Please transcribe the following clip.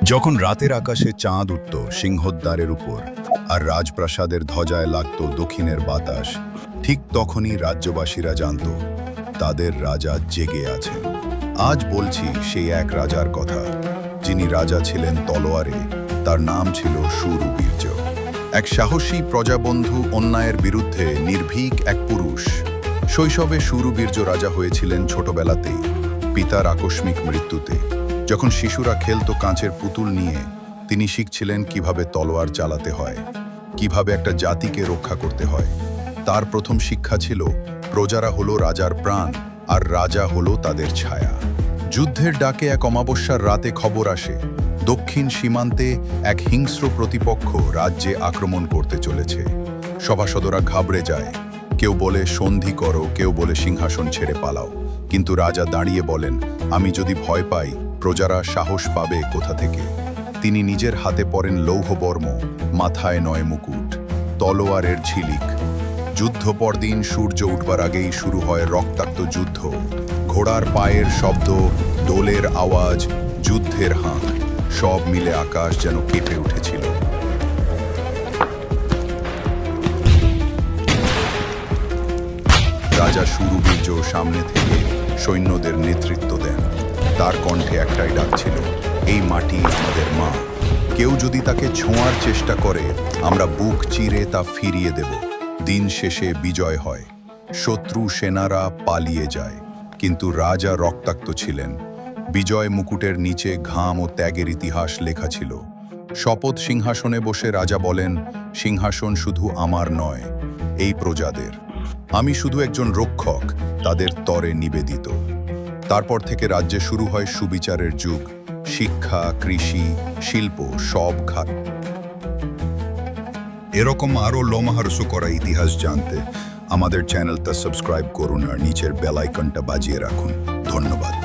যখন রাতের আকাশে চাঁদ উঠত সিংহদ্বারের উপর আর রাজপ্রাসাদের ধ্বজায় লাগত দক্ষিণের বাতাস, ঠিক তখনই রাজ্যবাসীরা জানত তাদের রাজা জেগে আছেন। আজ বলছি সেই এক রাজার কথা, যিনি রাজা ছিলেন তলোয়ারে। তার নাম ছিল শূরবীর্য। এক সাহসী প্রজাবন্ধু, অন্যায়ের বিরুদ্ধে নির্ভীক এক পুরুষ। শৈশবে শূরবীর্য রাজা হয়েছিলেন ছোটবেলাতেই, পিতার আকস্মিক মৃত্যুতে। যখন শিশুরা খেলতো কাঁচের পুতুল নিয়ে, তিনি শিখছিলেন কিভাবে তলোয়ার চালাতে হয়, কিভাবে একটা জাতিকে রক্ষা করতে হয়। তার প্রথম শিক্ষা ছিল প্রজারা হলো রাজার প্রাণ আর রাজা হলো তাদের ছায়া। যুদ্ধের ডাকে এক অমাবস্যার রাতে খবর আসে, দক্ষিণ সীমান্তে এক হিংস্র প্রতিপক্ষ রাজ্যে আক্রমণ করতে চলেছে। সভাসদরা ঘাবড়ে যায়। কেউ বলে সন্ধি করো, কেউ বলে সিংহাসন ছেড়ে পালাও। কিন্তু রাজা দাঁড়িয়ে বলেন, আমি যদি ভয় পাই, প্রজারা সাহস পাবে কোথা থেকে? তিনি নিজের হাতে পরেন লৌহবর্ম, মাথায় নয় মুকুট, তলোয়ারের ঝিলিক। যুদ্ধ পরদিন সূর্য উঠবার আগেই শুরু হয় রক্তাক্ত যুদ্ধ। ঘোড়ার পায়ের শব্দ, দোলের আওয়াজ, যুদ্ধের হাঁক, সব মিলে আকাশ যেন কেঁপে উঠেছিল। রাজা শূরবীর্য সামনে থেকে সৈন্যদের নেতৃত্ব দেন। তার কণ্ঠে একটাই ডাক ছিল, এই মাটি আমাদের মা। কেউ যদি তাকে ছোঁয়ার চেষ্টা করে, আমরা বুক চিরে তা ফিরিয়ে দেব। দিন শেষে বিজয় হয়। শত্রু সেনারা পালিয়ে যায়, কিন্তু রাজা রক্তাক্ত ছিলেন। বিজয় মুকুটের নিচে ঘাম ও ত্যাগের ইতিহাস লেখা ছিল। শপথ সিংহাসনে বসে রাজা বলেন, সিংহাসন শুধু আমার নয়, এই প্রজাদের। আমি শুধু একজন রক্ষক, তাদের তরে নিবেদিত। তারপর থেকে রাজ্যে শুরু হয় সুবিচারের যুগ। শিক্ষা, কৃষি, শিল্প সব খাত। এরকম আরও লোমহর্ষক করা ইতিহাস জানতে আমাদের চ্যানেলটা সাবস্ক্রাইব করুন আর নিচের বেল আইকনটা বাজিয়ে রাখুন। ধন্যবাদ।